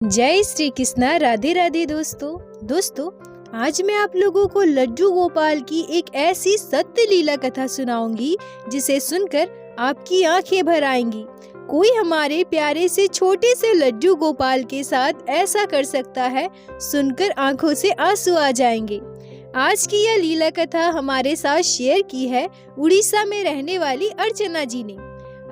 जय श्री कृष्णा। राधे राधे दोस्तों, आज मैं आप लोगों को लड्डू गोपाल की एक ऐसी सत्य लीला कथा सुनाऊंगी जिसे सुनकर आपकी आंखें भर आएंगी। कोई हमारे प्यारे से छोटे से लड्डू गोपाल के साथ ऐसा कर सकता है, सुनकर आंखों से आंसू आ जाएंगे। आज की यह लीला कथा हमारे साथ शेयर की है उड़ीसा में रहने वाली अर्चना जी ने।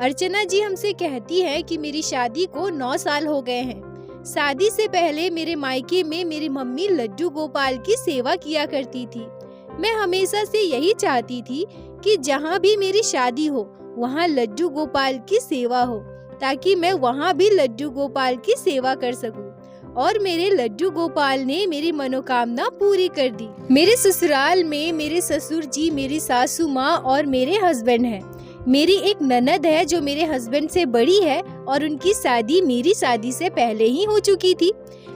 अर्चना जी हमसे कहती है कि मेरी शादी को 9 साल हो गए हैं। शादी से पहले मेरे मायके में मेरी मम्मी लड्डू गोपाल की सेवा किया करती थी। मैं हमेशा से यही चाहती थी कि जहाँ भी मेरी शादी हो वहाँ लड्डू गोपाल की सेवा हो, ताकि मैं वहाँ भी लड्डू गोपाल की सेवा कर सकूं। और मेरे लड्डू गोपाल ने मेरी मनोकामना पूरी कर दी। मेरे ससुराल में मेरे ससुर जी, मेरी सासू माँ और मेरे हस्बैंड हैं। मेरी एक ननद है जो मेरे हस्बैंड से बड़ी है और उनकी शादी मेरी शादी से पहले ही हो चुकी थी।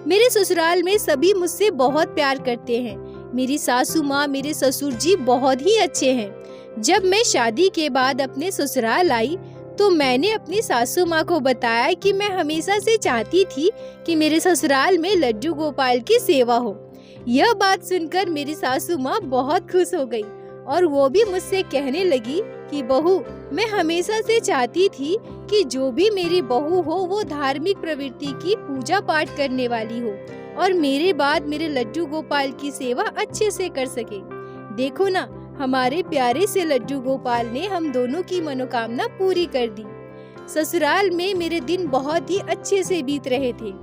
मेरे ससुराल में सभी मुझसे बहुत प्यार करते हैं। मेरी सासू माँ, मेरे ससुर जी बहुत ही अच्छे हैं। जब मैं शादी के बाद अपने ससुराल आई तो मैंने अपनी सासू माँ को बताया कि मैं हमेशा से चाहती थी कि मेरे ससुराल में लड्डू गोपाल की सेवा हो। यह बात सुनकर मेरी सासू माँ बहुत खुश हो गई और वो भी मुझसे कहने लगी कि बहू, मैं हमेशा से चाहती थी कि जो भी मेरी बहू हो वो धार्मिक प्रवृत्ति की पूजा पाठ करने वाली हो और मेरे बाद मेरे लड्डू गोपाल की सेवा अच्छे से कर सके। देखो ना, हमारे प्यारे से लड्डू गोपाल ने हम दोनों की मनोकामना पूरी कर दी। ससुराल में मेरे दिन बहुत ही अच्छे से बीत रहे थे।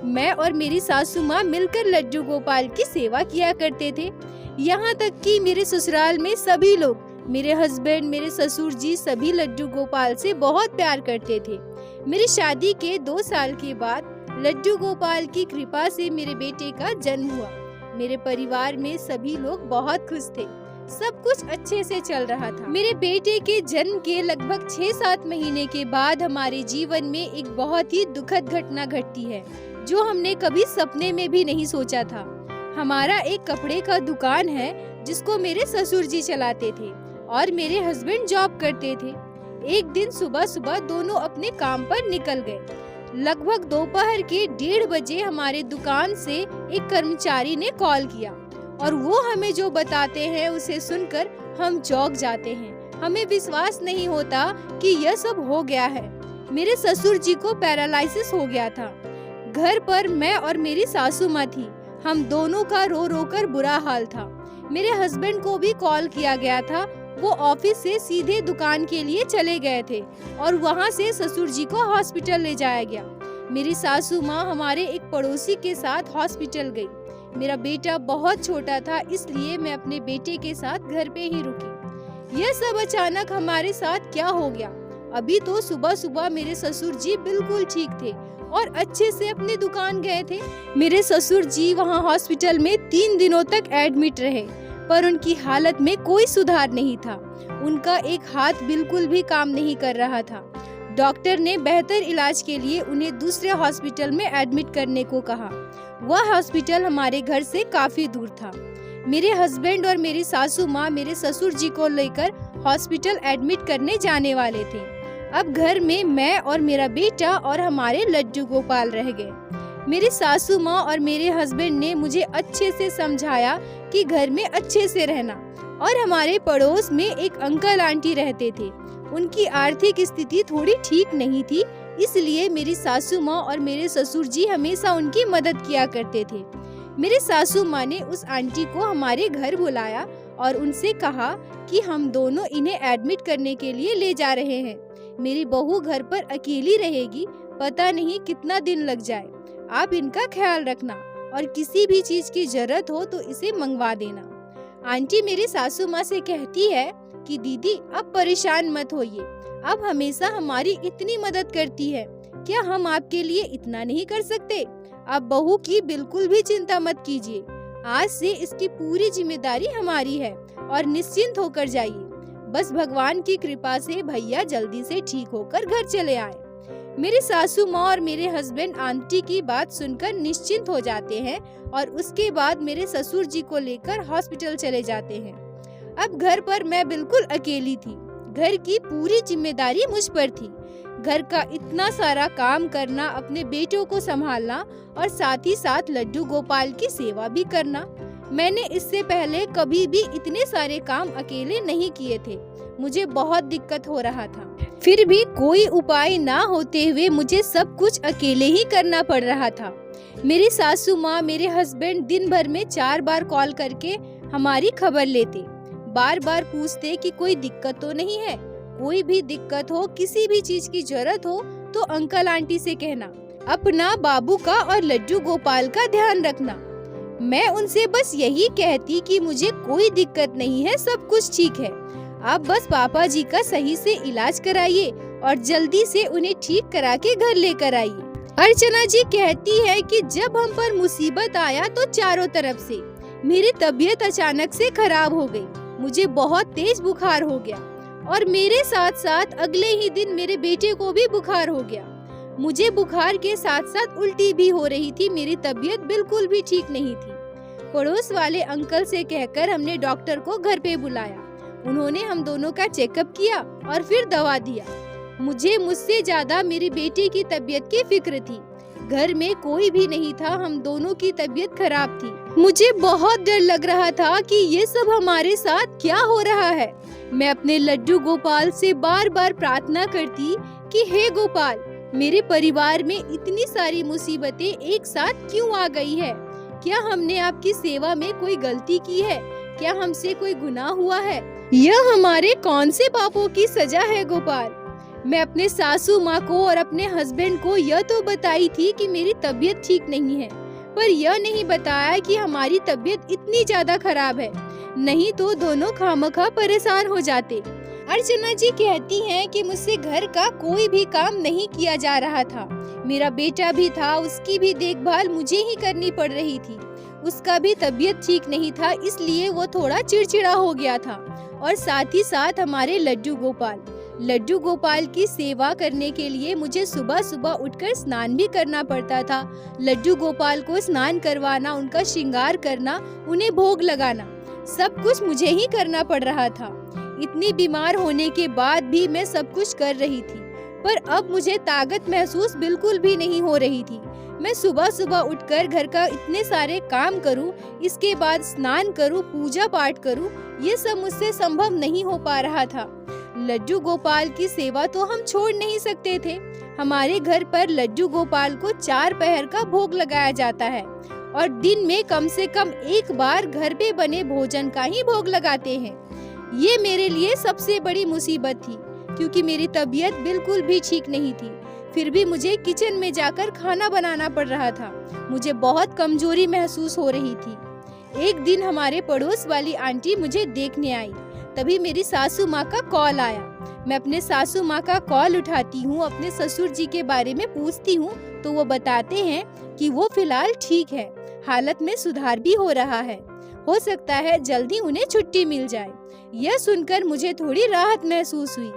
मैं और मेरी सासू माँ मिलकर लड्डू गोपाल की सेवा किया करते थे। यहाँ तक कि मेरे ससुराल में सभी लोग, मेरे हस्बैंड, मेरे ससुर जी, सभी लड्डू गोपाल से बहुत प्यार करते थे। मेरी शादी के 2 साल के बाद लड्डू गोपाल की कृपा से मेरे बेटे का जन्म हुआ। मेरे परिवार में सभी लोग बहुत खुश थे। सब कुछ अच्छे से चल रहा था। मेरे बेटे के जन्म के लगभग 6-7 महीने के बाद हमारे जीवन में एक बहुत ही दुखद घटना घटती है जो हमने कभी सपने में भी नहीं सोचा था। हमारा एक कपड़े का दुकान है जिसको मेरे ससुर जी चलाते थे और मेरे हस्बैंड जॉब करते थे। एक दिन सुबह सुबह दोनों अपने काम पर निकल गए। लगभग दोपहर के 1:30 बजे हमारे दुकान से एक कर्मचारी ने कॉल किया और वो हमें जो बताते हैं उसे सुनकर हम चौंक जाते हैं। हमें विश्वास नहीं होता कि यह सब हो गया है। मेरे ससुर जी को पैरालिसिस हो गया था। घर पर मैं और मेरी सासू माँ थी। हम दोनों का रो रो कर बुरा हाल था। मेरे हस्बैंड को भी कॉल किया गया था। वो ऑफिस से सीधे दुकान के लिए चले गए थे और वहाँ से ससुर जी को हॉस्पिटल ले जाया गया। मेरी सासू माँ हमारे एक पड़ोसी के साथ हॉस्पिटल गई। मेरा बेटा बहुत छोटा था, इसलिए मैं अपने बेटे के साथ घर पे ही रुकी। यह सब अचानक हमारे साथ क्या हो गया? अभी तो सुबह सुबह मेरे ससुर जी बिल्कुल ठीक थे और अच्छे से अपनी दुकान गए थे। मेरे ससुर जी वहाँ हॉस्पिटल में 3 दिनों तक एडमिट रहे, पर उनकी हालत में कोई सुधार नहीं था। उनका एक हाथ बिल्कुल भी काम नहीं कर रहा था। डॉक्टर ने बेहतर इलाज के लिए उन्हें दूसरे हॉस्पिटल में एडमिट करने को कहा। वह हॉस्पिटल हमारे घर से काफी दूर था। मेरे हस्बैंड और मेरी सासू माँ मेरे ससुर जी को लेकर हॉस्पिटल एडमिट करने जाने वाले थे। अब घर में मैं और मेरा बेटा और हमारे लड्डू गोपाल रह गए। मेरी सासू माँ और मेरे हस्बैंड ने मुझे अच्छे से समझाया कि घर में अच्छे से रहना। और हमारे पड़ोस में एक अंकल आंटी रहते थे। उनकी आर्थिक स्थिति थोड़ी ठीक नहीं थी, इसलिए मेरी सासू माँ और मेरे ससुर जी हमेशा उनकी मदद किया करते थे। मेरे सासू माँ ने उस आंटी को हमारे घर बुलाया और उनसे कहा कि हम दोनों इन्हें एडमिट करने के लिए ले जा रहे हैं। मेरी बहू घर पर अकेली रहेगी, पता नहीं कितना दिन लग जाए। आप इनका ख्याल रखना और किसी भी चीज की जरूरत हो तो इसे मंगवा देना। आंटी मेरी सासू माँ से कहती है कि दीदी, अब परेशान मत होइए, आप हमेशा हमारी इतनी मदद करती है, क्या हम आपके लिए इतना नहीं कर सकते? आप बहू की बिल्कुल भी चिंता मत कीजिए। आज से इसकी पूरी जिम्मेदारी हमारी है और निश्चिंत होकर जाइए। बस भगवान की कृपा से भैया जल्दी से ठीक होकर घर चले आए। मेरी सासू माँ और मेरे हस्बैंड आंटी की बात सुनकर निश्चिंत हो जाते हैं और उसके बाद मेरे ससुर जी को लेकर हॉस्पिटल चले जाते हैं। अब घर पर मैं बिल्कुल अकेली थी। घर की पूरी जिम्मेदारी मुझ पर थी। घर का इतना सारा काम करना, अपने बेटों को संभालना और साथ ही साथ लड्डू गोपाल की सेवा भी करना। मैंने इससे पहले कभी भी इतने सारे काम अकेले नहीं किए थे। मुझे बहुत दिक्कत हो रहा था, फिर भी कोई उपाय ना होते हुए मुझे सब कुछ अकेले ही करना पड़ रहा था। मेरी सासू माँ, मेरे हस्बैंड दिन भर में 4 बार कॉल करके हमारी खबर लेते, बार बार पूछते कि कोई दिक्कत तो नहीं है। कोई भी दिक्कत हो, किसी भी चीज की जरूरत हो तो अंकल आंटी से कहना, अपना, बाबू का और लड्डू गोपाल का ध्यान रखना। मैं उनसे बस यही कहती कि मुझे कोई दिक्कत नहीं है, सब कुछ ठीक है, आप बस पापा जी का सही से इलाज कराइए और जल्दी से उन्हें ठीक करा के घर लेकर आइए। अर्चना जी कहती है कि जब हम पर मुसीबत आया तो चारों तरफ से मेरी तबीयत अचानक से खराब हो गई। मुझे बहुत तेज बुखार हो गया और मेरे साथ साथ अगले ही दिन मेरे बेटे को भी बुखार हो गया। मुझे बुखार के साथ साथ उल्टी भी हो रही थी। मेरी तबीयत बिल्कुल भी ठीक नहीं थी। पड़ोस वाले अंकल से कहकर हमने डॉक्टर को घर पे बुलाया। उन्होंने हम दोनों का चेकअप किया और फिर दवा दिया। मुझसे ज्यादा मेरे बेटे की तबीयत की फिक्र थी। घर में कोई भी नहीं था, हम दोनों की तबीयत खराब थी। मुझे बहुत डर लग रहा था कि ये सब हमारे साथ क्या हो रहा है। मैं अपने लड्डू गोपाल से बार बार प्रार्थना करती कि हे गोपाल, मेरे परिवार में इतनी सारी मुसीबतें एक साथ क्यों आ गई है? क्या हमने आपकी सेवा में कोई गलती की है? क्या हमसे कोई गुनाह हुआ है? यह हमारे कौन से पापों की सजा है गोपाल? मैं अपने सासू माँ को और अपने हस्बैंड को यह तो बताई थी कि मेरी तबीयत ठीक नहीं है, पर यह नहीं बताया कि हमारी तबीयत इतनी ज्यादा खराब है, नहीं तो दोनों खामखा परेशान हो जाते। अर्चना जी कहती हैं कि मुझसे घर का कोई भी काम नहीं किया जा रहा था। मेरा बेटा भी था, उसकी भी देखभाल मुझे ही करनी पड़ रही थी। उसका भी तबीयत ठीक नहीं था, इसलिए वो थोड़ा चिड़चिड़ा हो गया था। और साथ ही साथ हमारे लड्डू गोपाल की सेवा करने के लिए मुझे सुबह सुबह उठकर स्नान भी करना पड़ता था। लड्डू गोपाल को स्नान करवाना, उनका श्रृंगार करना, उन्हें भोग लगाना, सब कुछ मुझे ही करना पड़ रहा था। इतनी बीमार होने के बाद भी मैं सब कुछ कर रही थी, पर अब मुझे ताकत महसूस बिल्कुल भी नहीं हो रही थी। मैं सुबह सुबह उठकर घर का इतने सारे काम करूं, इसके बाद स्नान करूं, पूजा पाठ करूं, ये सब मुझसे संभव नहीं हो पा रहा था। लड्डू गोपाल की सेवा तो हम छोड़ नहीं सकते थे। हमारे घर पर लड्डू गोपाल को 4 पहर का भोग लगाया जाता है और दिन में कम से कम एक बार घर पे बने भोजन का ही भोग लगाते हैं। ये मेरे लिए सबसे बड़ी मुसीबत थी, क्योंकि मेरी तबीयत बिल्कुल भी ठीक नहीं थी। फिर भी मुझे किचन में जाकर खाना बनाना पड़ रहा था। मुझे बहुत कमजोरी महसूस हो रही थी। एक दिन हमारे पड़ोस वाली आंटी मुझे देखने आई, तभी मेरी सासू माँ का कॉल आया। मैं अपने सासू माँ का कॉल उठाती हूँ, अपने ससुर जी के बारे में पूछती हूँ, तो वो बताते हैं कि वो फिलहाल ठीक है, हालत में सुधार भी हो रहा है, हो सकता है जल्दी उन्हें छुट्टी मिल जाए। यह सुनकर मुझे थोड़ी राहत महसूस हुई,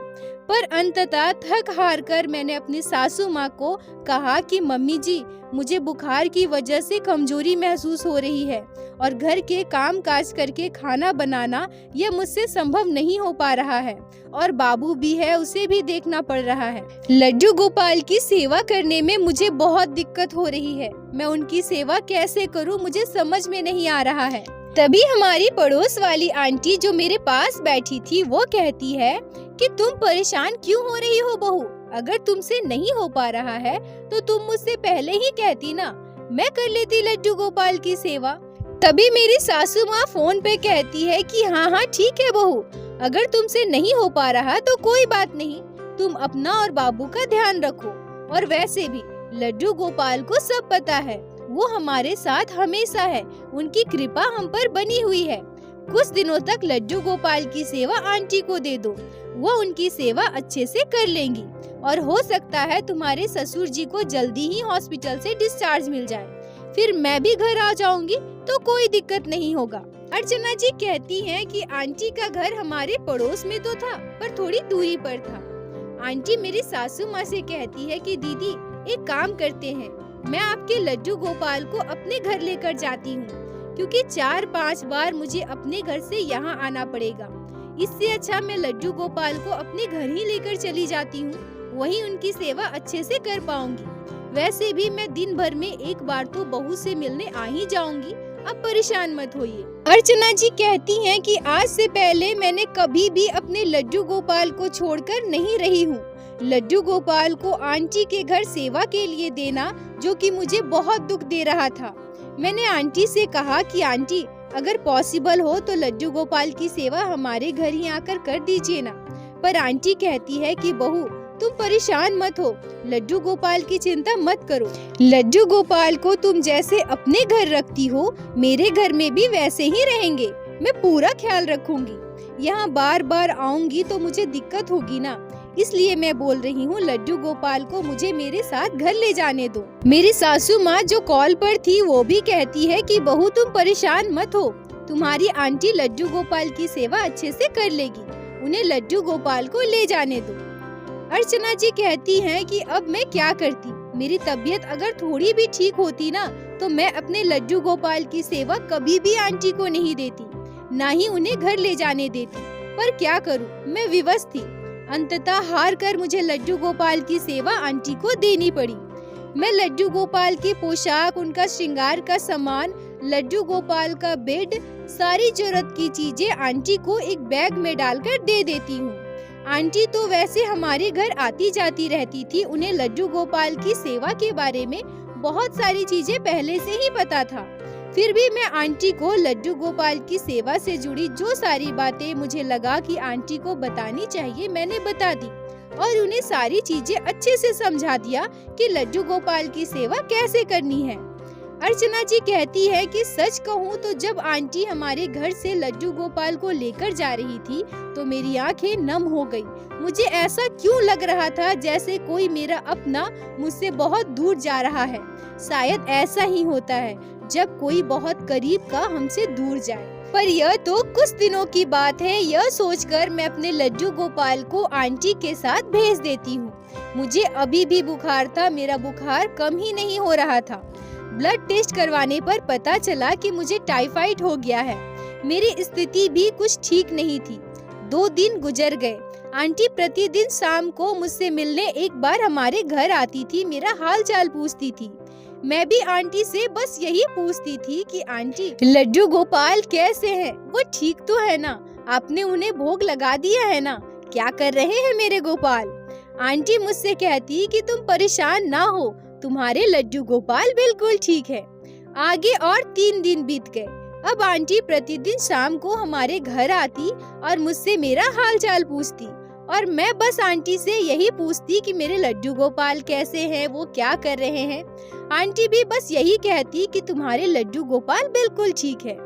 पर अंततः थक हार कर मैंने अपनी सासू माँ को कहा कि मम्मी जी, मुझे बुखार की वजह से कमजोरी महसूस हो रही है और घर के काम काज करके खाना बनाना यह मुझसे संभव नहीं हो पा रहा है, और बाबू भी है, उसे भी देखना पड़ रहा है। लड्डू गोपाल की सेवा करने में मुझे बहुत दिक्कत हो रही है। मैं उनकी सेवा कैसे करूं, मुझे समझ में नहीं आ रहा है। तभी हमारी पड़ोस वाली आंटी जो मेरे पास बैठी थी, वो कहती है कि तुम परेशान क्यों हो रही हो बहू? अगर तुमसे नहीं हो पा रहा है तो तुम मुझसे पहले ही कहती ना, मैं कर लेती लड्डू गोपाल की सेवा। तभी मेरी सासू माँ फोन पे कहती है कि हाँ ठीक है बहू, अगर तुमसे नहीं हो पा रहा तो कोई बात नहीं, तुम अपना और बाबू का ध्यान रखो। और वैसे भी लड्डू गोपाल को सब पता है, वो हमारे साथ हमेशा है, उनकी कृपा हम पर बनी हुई है। कुछ दिनों तक लड्डू गोपाल की सेवा आंटी को दे दो, वो उनकी सेवा अच्छे से कर लेंगी और हो सकता है तुम्हारे ससुर जी को जल्दी ही हॉस्पिटल से डिस्चार्ज मिल जाए, फिर मैं भी घर आ जाऊंगी तो कोई दिक्कत नहीं होगा। अर्चना जी कहती हैं कि आंटी का घर हमारे पड़ोस में तो था, पर थोड़ी दूरी पर था। आंटी मेरी सासू माँ से कहती है कि दीदी एक काम करते हैं, मैं आपके लड्डू गोपाल को अपने घर लेकर जाती हूँ, क्योंकि 4-5 बार मुझे अपने घर से यहाँ आना पड़ेगा। इससे अच्छा मैं लड्डू गोपाल को अपने घर ही लेकर चली जाती हूँ, वही उनकी सेवा अच्छे से कर पाऊंगी। वैसे भी मैं दिन भर में एक बार तो बहू से मिलने आ ही जाऊंगी, अब परेशान मत होइए। अर्चना जी कहती हैं कि आज से पहले मैंने कभी भी अपने लड्डू गोपाल को छोड़कर नहीं रही हूँ। लड्डू गोपाल को आंटी के घर सेवा के लिए देना, जो कि मुझे बहुत दुख दे रहा था। मैंने आंटी से कहा कि आंटी, अगर पॉसिबल हो तो लड्डू गोपाल की सेवा हमारे घर ही आकर कर दीजिए ना। पर आंटी कहती है कि बहू, तुम परेशान मत हो, लड्डू गोपाल की चिंता मत करो। लड्डू गोपाल को तुम जैसे अपने घर रखती हो, मेरे घर में भी वैसे ही रहेंगे। मैं पूरा ख्याल रखूंगी। यहाँ बार बार आऊंगी तो मुझे दिक्कत होगी ना, इसलिए मैं बोल रही हूँ लड्डू गोपाल को मुझे मेरे साथ घर ले जाने दो। मेरी सासू माँ जो कॉल पर थी वो भी कहती है कि बहू तुम परेशान मत हो, तुम्हारी आंटी लड्डू गोपाल की सेवा अच्छे से कर लेगी, उन्हें लड्डू गोपाल को ले जाने दो। अर्चना जी कहती हैं कि अब मैं क्या करती, मेरी तबीयत अगर थोड़ी भी ठीक होती ना तो मैं अपने लड्डू गोपाल की सेवा कभी भी आंटी को नहीं देती, ना ही उन्हें घर ले जाने देती। पर क्या करूं, मैं विवश थी। अंततः हार कर मुझे लड्डू गोपाल की सेवा आंटी को देनी पड़ी। मैं लड्डू गोपाल की पोशाक, उनका श्रृंगार का सामान, लड्डू गोपाल का बेड, सारी जरूरत की चीजें आंटी को एक बैग में डालकर दे देती हूँ। आंटी तो वैसे हमारे घर आती जाती रहती थी, उन्हें लड्डू गोपाल की सेवा के बारे में बहुत सारी चीजें पहले से ही पता था। फिर भी मैं आंटी को लड्डू गोपाल की सेवा से जुड़ी जो सारी बातें मुझे लगा कि आंटी को बतानी चाहिए, मैंने बता दी और उन्हें सारी चीजें अच्छे से समझा दिया कि लड्डू गोपाल की सेवा कैसे करनी है। अर्चना जी कहती है कि सच कहूँ तो जब आंटी हमारे घर से लड्डू गोपाल को लेकर जा रही थी तो मेरी आंखें नम हो गई। मुझे ऐसा क्यों लग रहा था जैसे कोई मेरा अपना मुझसे बहुत दूर जा रहा है। शायद ऐसा ही होता है जब कोई बहुत करीब का हमसे दूर जाए। पर यह तो कुछ दिनों की बात है, यह सोचकर मैं अपने लड्डू गोपाल को आंटी के साथ भेज देती हूँ। मुझे अभी भी बुखार था, मेरा बुखार कम ही नहीं हो रहा था। ब्लड टेस्ट करवाने पर पता चला कि मुझे टाइफाइड हो गया है। मेरी स्थिति भी कुछ ठीक नहीं थी। 2 दिन गुजर गए। आंटी प्रतिदिन शाम को मुझसे मिलने एक बार हमारे घर आती थी, मेरा हाल चाल पूछती थी। मैं भी आंटी से बस यही पूछती थी कि आंटी लड्डू गोपाल कैसे हैं? वो ठीक तो है ना? आपने उन्हें भोग लगा दिया है ना? क्या कर रहे हैं मेरे गोपाल? आंटी मुझसे कहती कि तुम परेशान ना हो, तुम्हारे लड्डू गोपाल बिल्कुल ठीक है। आगे और 3 दिन बीत गए। अब आंटी प्रतिदिन शाम को हमारे घर आती और मुझसे मेरा हाल चाल पूछती और मैं बस आंटी से यही पूछती कि मेरे लड्डू गोपाल कैसे हैं, वो क्या कर रहे हैं। आंटी भी बस यही कहती कि तुम्हारे लड्डू गोपाल बिल्कुल ठीक है।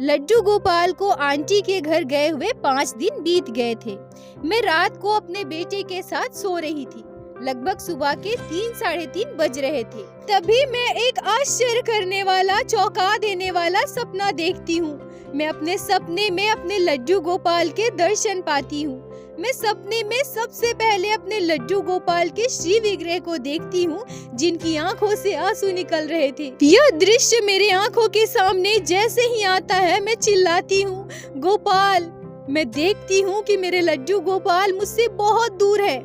लड्डू गोपाल को आंटी के घर गए हुए 5 दिन बीत गए थे। मैं रात को अपने बेटे के साथ सो रही थी। लगभग सुबह के 3 साढ़े 3 बज रहे थे। तभी मैं एक आश्चर्य करने वाला, चौंका देने वाला सपना देखती हूँ। मैं अपने सपने में अपने लड्डू गोपाल के दर्शन पाती हूँ। मैं सपने में सबसे पहले अपने लड्डू गोपाल के श्री विग्रह को देखती हूँ, जिनकी आंखों से आंसू निकल रहे थे। यह दृश्य मेरे आंखों के सामने जैसे ही आता है, मैं चिल्लाती हूँ, गोपाल। मैं देखती हूँ कि मेरे लड्डू गोपाल मुझसे बहुत दूर है।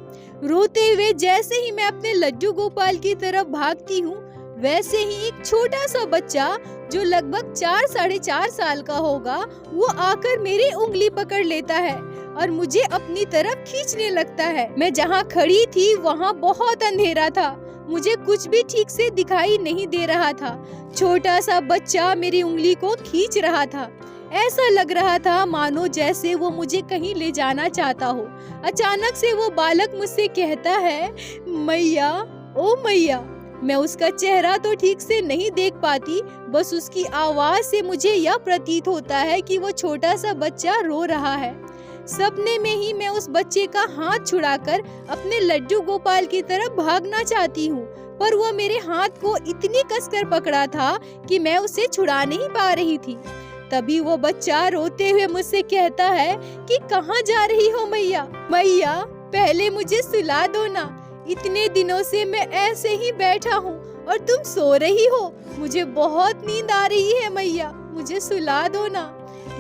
रोते हुए जैसे ही मैं अपने लड्डू गोपाल की तरफ भागती हूँ, वैसे ही एक छोटा सा बच्चा जो लगभग 4 साढ़े 4 साल का होगा, वो आकर मेरी उंगली पकड़ लेता है और मुझे अपनी तरफ खींचने लगता है। मैं जहाँ खड़ी थी वहाँ बहुत अंधेरा था, मुझे कुछ भी ठीक से दिखाई नहीं दे रहा था। छोटा सा बच्चा मेरी उंगली को खींच रहा था। ऐसा लग रहा था मानो जैसे वो मुझे कहीं ले जाना चाहता हो। अचानक से वो बालक मुझसे कहता है, मैया, ओ मैया। मैं उसका चेहरा तो ठीक से नहीं देख पाती, बस उसकी आवाज से मुझे यह प्रतीत होता है कि वो छोटा सा बच्चा रो रहा है। सपने में ही मैं उस बच्चे का हाथ छुड़ाकर अपने लड्डू गोपाल की तरफ भागना चाहती हूँ, पर वो मेरे हाथ को इतनी कसकर पकड़ा था कि मैं उसे छुड़ा नहीं पा रही थी। तभी वो बच्चा रोते हुए मुझसे कहता है कि कहाँ जा रही हो मैया? मैया, पहले मुझे सुला दो ना। इतने दिनों से मैं ऐसे ही बैठा हूँ और तुम सो रही हो। मुझे बहुत नींद आ रही है मैया, मुझे सुला दो ना।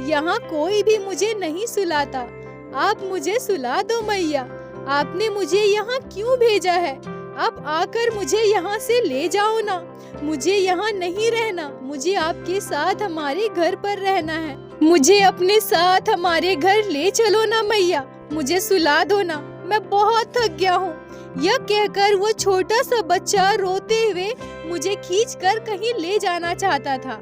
यहाँ कोई भी मुझे नहीं सुलाता, आप मुझे सुला दो मैया। आपने मुझे यहाँ क्यों भेजा है? आप आकर मुझे यहाँ से ले जाओ ना। मुझे यहाँ नहीं रहना, मुझे आपके साथ हमारे घर पर रहना है। मुझे अपने साथ हमारे घर ले चलो ना मैया, मुझे सुला दो ना, मैं बहुत थक गया हूँ। यह कहकर वो छोटा सा बच्चा रोते हुए मुझे खींचकर कहीं ले जाना चाहता था।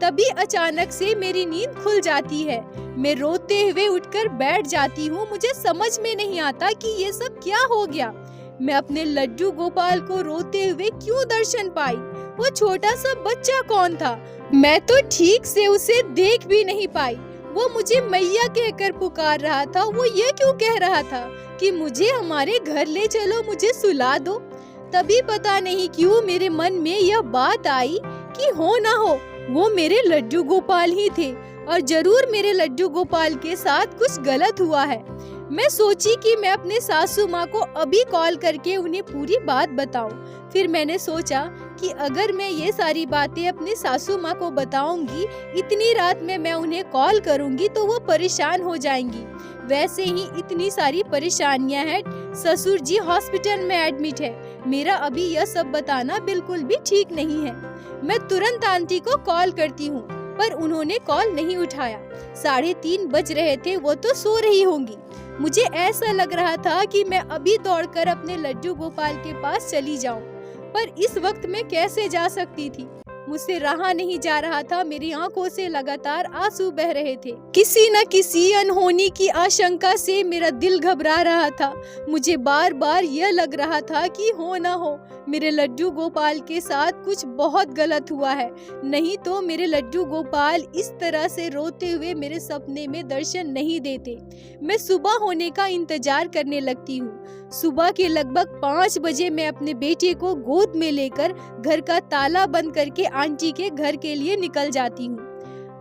तभी अचानक से मेरी नींद खुल जाती है। मैं रोते हुए उठकर बैठ जाती हूँ। मुझे समझ में नहीं आता कि ये सब क्या हो गया। मैं अपने लड्डू गोपाल को रोते हुए क्यों दर्शन पाई? वो छोटा सा बच्चा कौन था? मैं तो ठीक से उसे देख भी नहीं पाई। वो मुझे मैया कहकर पुकार रहा था। वो ये क्यों कह रहा था कि मुझे हमारे घर ले चलो, मुझे सुला दो? तभी पता नहीं क्यों मेरे मन में यह बात आई कि हो ना हो वो मेरे लड्डू गोपाल ही थे और जरूर मेरे लड्डू गोपाल के साथ कुछ गलत हुआ है। मैं सोची कि मैं अपने सासू माँ को अभी कॉल करके उन्हें पूरी बात बताऊं। फिर मैंने सोचा कि अगर मैं ये सारी बातें अपने सासू माँ को बताऊंगी, इतनी रात में मैं उन्हें कॉल करूंगी तो वो परेशान हो जाएंगी। वैसे ही इतनी सारी परेशानियां हैं, ससुर जी हॉस्पिटल में एडमिट है। मेरा अभी यह सब बताना बिल्कुल भी ठीक नहीं है। मैं तुरंत आंटी को कॉल करती हूँ, पर उन्होंने कॉल नहीं उठाया। 3:30 बज रहे थे, वो तो सो रही होंगी। मुझे ऐसा लग रहा था कि मैं अभी दौड़कर अपने लड्डू गोपाल के पास चली जाऊं, पर इस वक्त मैं कैसे जा सकती थी? मुझसे रहा नहीं जा रहा था। मेरी आंखों से लगातार आंसू बह रहे थे। किसी न किसी अनहोनी की आशंका से मेरा दिल घबरा रहा था। मुझे बार बार यह लग रहा था कि हो ना हो मेरे लड्डू गोपाल के साथ कुछ बहुत गलत हुआ है, नहीं तो मेरे लड्डू गोपाल इस तरह से रोते हुए मेरे सपने में दर्शन नहीं देते। मैं सुबह होने का इंतजार करने लगती हूँ। सुबह के लगभग 5 बजे मैं अपने बेटे को गोद में लेकर घर का ताला बंद करके आंटी के घर के लिए निकल जाती हूँ।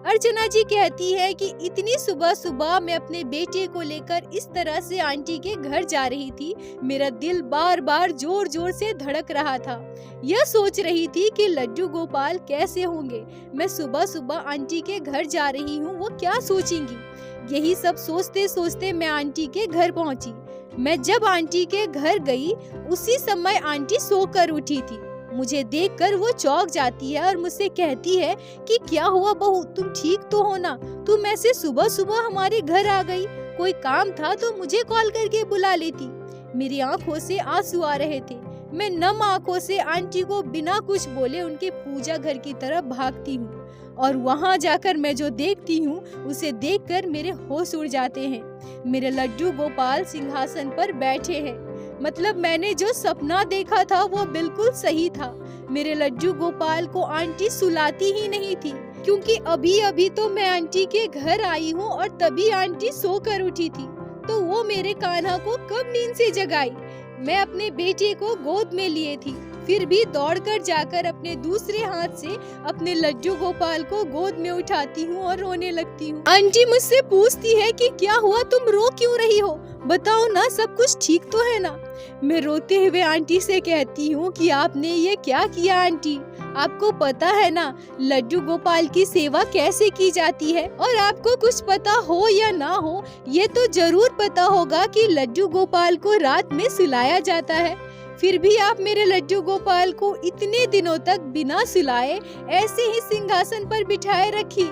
अर्चना जी कहती है कि इतनी सुबह सुबह मैं अपने बेटे को लेकर इस तरह से आंटी के घर जा रही थी। मेरा दिल बार बार जोर जोर से धड़क रहा था। यह सोच रही थी कि लड्डू गोपाल कैसे होंगे। मैं सुबह सुबह आंटी के घर जा रही हूँ, वो क्या सोचेंगी। यही सब सोचते सोचते मैं आंटी के घर पहुँची। मैं जब आंटी के घर गई, उसी समय आंटी सोकर उठी थी। मुझे देखकर वो चौंक जाती है और मुझसे कहती है कि क्या हुआ बहू, तुम ठीक तो हो ना? तुम ऐसे सुबह सुबह हमारे घर आ गई, कोई काम था तो मुझे कॉल करके बुला लेती। मेरी आंखों से आंसू आ रहे थे। मैं नम आंखों से आंटी को बिना कुछ बोले उनके पूजा घर की तरफ भागती हूँ और वहाँ जाकर मैं जो देखती हूँ उसे देखकर मेरे होश उड़ जाते हैं। मेरे लड्डू गोपाल सिंहासन पर बैठे हैं। मतलब मैंने जो सपना देखा था वो बिल्कुल सही था। मेरे लड्डू गोपाल को आंटी सुलाती ही नहीं थी, क्योंकि अभी अभी तो मैं आंटी के घर आई हूँ और तभी आंटी सोकर उठी थी। तो वो मेरे कान्हा को कब नींद से जगाई? मैं अपने बेटे को गोद में लिए थी, फिर भी दौड़कर जाकर अपने दूसरे हाथ से अपने लड्डू गोपाल को गोद में उठाती हूँ और रोने लगती हूँ। आंटी मुझसे पूछती है कि क्या हुआ, तुम रो क्यों रही हो? बताओ ना, सब कुछ ठीक तो है ना? मैं रोते हुए आंटी से कहती हूँ कि आपने ये क्या किया आंटी? आपको पता है ना लड्डू गोपाल की सेवा कैसे की जाती है? और आपको कुछ पता हो या ना हो, ये तो जरूर पता होगा कि लड्डू गोपाल को रात में सुलाया जाता है। फिर भी आप मेरे लड्डू गोपाल को इतने दिनों तक बिना सुलाए ऐसे ही सिंहासन पर बिठाए रखी।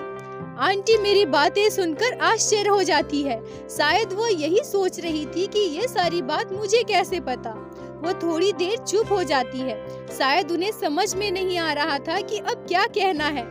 आंटी मेरी बातें सुनकर आश्चर्य हो जाती है। शायद वो यही सोच रही थी कि ये सारी बात मुझे कैसे पता। वो थोड़ी देर चुप हो जाती है। शायद उन्हें समझ में नहीं आ रहा था कि अब क्या कहना है।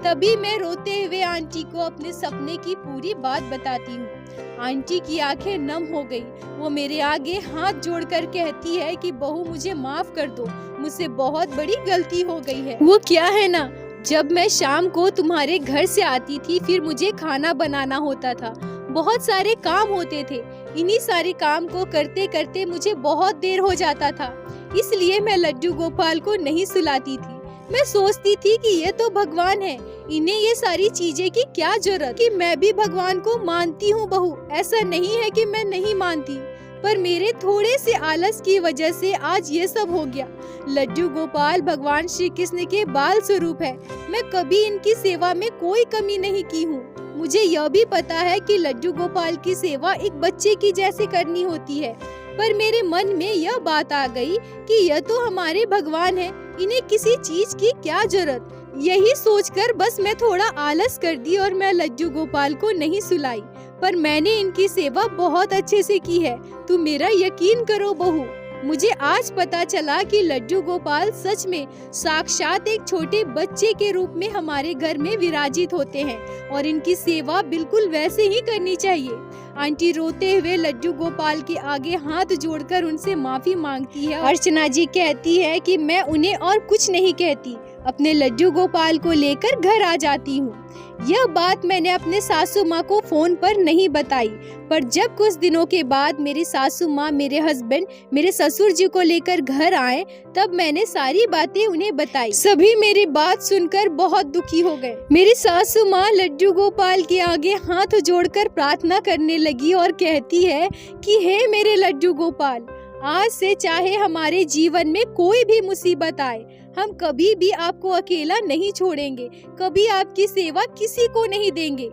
तभी मैं रोते हुए आंटी को अपने सपने की पूरी बात बताती हूँ। आंटी की आंखें नम हो गई। वो मेरे आगे हाथ जोड़कर कहती है कि बहू मुझे माफ कर दो, मुझसे बहुत बड़ी गलती हो गई है। वो क्या है ना, जब मैं शाम को तुम्हारे घर से आती थी फिर मुझे खाना बनाना होता था, बहुत सारे काम होते थे। इन्हीं सारे काम को करते करते मुझे बहुत देर हो जाता था, इसलिए मैं लड्डू गोपाल को नहीं सुलाती थी। मैं सोचती थी कि ये तो भगवान है, इन्हें ये सारी चीजें की क्या जरूरत कि मैं भी भगवान को मानती हूँ बहू। ऐसा नहीं है कि मैं नहीं मानती, पर मेरे थोड़े से आलस की वजह से आज ये सब हो गया। लड्डू गोपाल भगवान श्री कृष्ण के बाल स्वरूप है। मैं कभी इनकी सेवा में कोई कमी नहीं की हूँ। मुझे यह भी पता है कि लड्डू गोपाल की सेवा एक बच्चे की जैसे करनी होती है। पर मेरे मन में यह बात आ गई कि यह तो हमारे भगवान है, इन्हें किसी चीज की क्या जरूरत। यही सोचकर बस मैं थोड़ा आलस कर दी और मैं लड्डू गोपाल को नहीं सुलाई, पर मैंने इनकी सेवा बहुत अच्छे से की है। तुम मेरा यकीन करो बहू, मुझे आज पता चला कि लड्डू गोपाल सच में साक्षात एक छोटे बच्चे के रूप में हमारे घर में विराजित होते हैं और इनकी सेवा बिल्कुल वैसे ही करनी चाहिए। आंटी रोते हुए लड्डू गोपाल के आगे हाथ जोड़कर उनसे माफी मांगती है। अर्चना जी कहती है कि मैं उन्हें और कुछ नहीं कहती, अपने लड्डू गोपाल को लेकर घर आ जाती हूँ। यह बात मैंने अपने सासू माँ को फोन पर नहीं बताई, पर जब कुछ दिनों के बाद मेरी सासू माँ, मेरे हस्बैंड, मेरे ससुर जी को लेकर घर आए, तब मैंने सारी बातें उन्हें बताई। सभी मेरी बात सुनकर बहुत दुखी हो गए। मेरी सासू माँ लड्डू गोपाल के आगे हाथ जोड़कर प्रार्थना करने लगी और कहती है कि हे मेरे लड्डू गोपाल, आज से चाहे हमारे जीवन में कोई भी मुसीबत आए, हम कभी भी आपको अकेला नहीं छोड़ेंगे, कभी आपकी सेवा किसी को नहीं देंगे।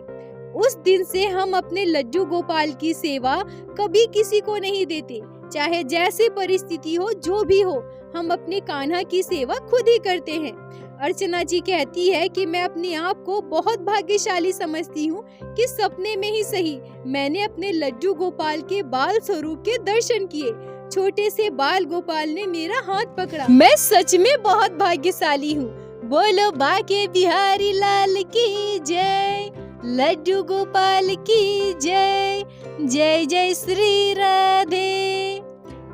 उस दिन से हम अपने लड्डू गोपाल की सेवा कभी किसी को नहीं देते, चाहे जैसी परिस्थिति हो, जो भी हो, हम अपने कान्हा की सेवा खुद ही करते हैं। अर्चना जी कहती है कि मैं अपने आप को बहुत भाग्यशाली समझती हूँ कि सपने में ही सही मैंने अपने लड्डू गोपाल के बाल स्वरूप के दर्शन किए। छोटे से बाल गोपाल ने मेरा हाथ पकड़ा। मैं सच में बहुत भाग्यशाली हूँ। बोलो बाके बिहारी लाल की जय, लड्डू गोपाल की जय, जय जय श्री राधे।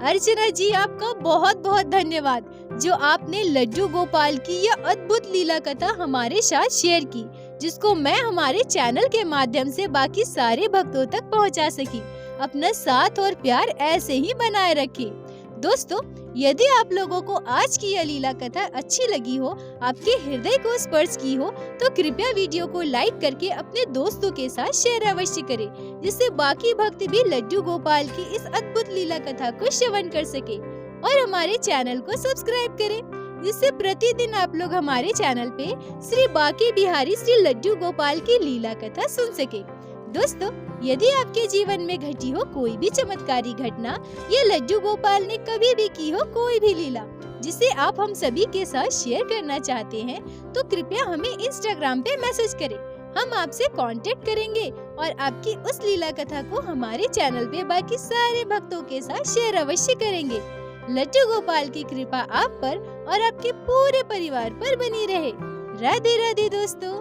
अर्चना जी, आपका बहुत बहुत धन्यवाद जो आपने लड्डू गोपाल की यह अद्भुत लीला कथा हमारे साथ शेयर की, जिसको मैं हमारे चैनल के माध्यम से बाकी सारे भक्तों तक पहुंचा सकी। अपना साथ और प्यार ऐसे ही बनाए रखें। दोस्तों, यदि आप लोगों को आज की यह लीला कथा अच्छी लगी हो, आपके हृदय को स्पर्श की हो, तो कृपया वीडियो को लाइक करके अपने दोस्तों के साथ शेयर अवश्य करें, जिससे बाकी भक्त भी लड्डू गोपाल की इस अद्भुत लीला कथा को श्रवण कर सके। और हमारे चैनल को सब्सक्राइब करें, जिससे प्रतिदिन आप लोग हमारे चैनल पे श्री बाके बिहारी श्री लड्डू गोपाल की लीला कथा सुन सके। दोस्तों, यदि आपके जीवन में घटी हो कोई भी चमत्कारी घटना या लड्डू गोपाल ने कभी भी की हो कोई भी लीला जिसे आप हम सभी के साथ शेयर करना चाहते हैं, तो कृपया हमें इंस्टाग्राम पे मैसेज करें। हम आपसे कांटेक्ट करेंगे और आपकी उस लीला कथा को हमारे चैनल पे बाकी सारे भक्तों के साथ शेयर अवश्य करेंगे। लड्डू गोपाल की कृपा आप पर और आपके पूरे परिवार पर बनी रहे। राधे राधे दोस्तों।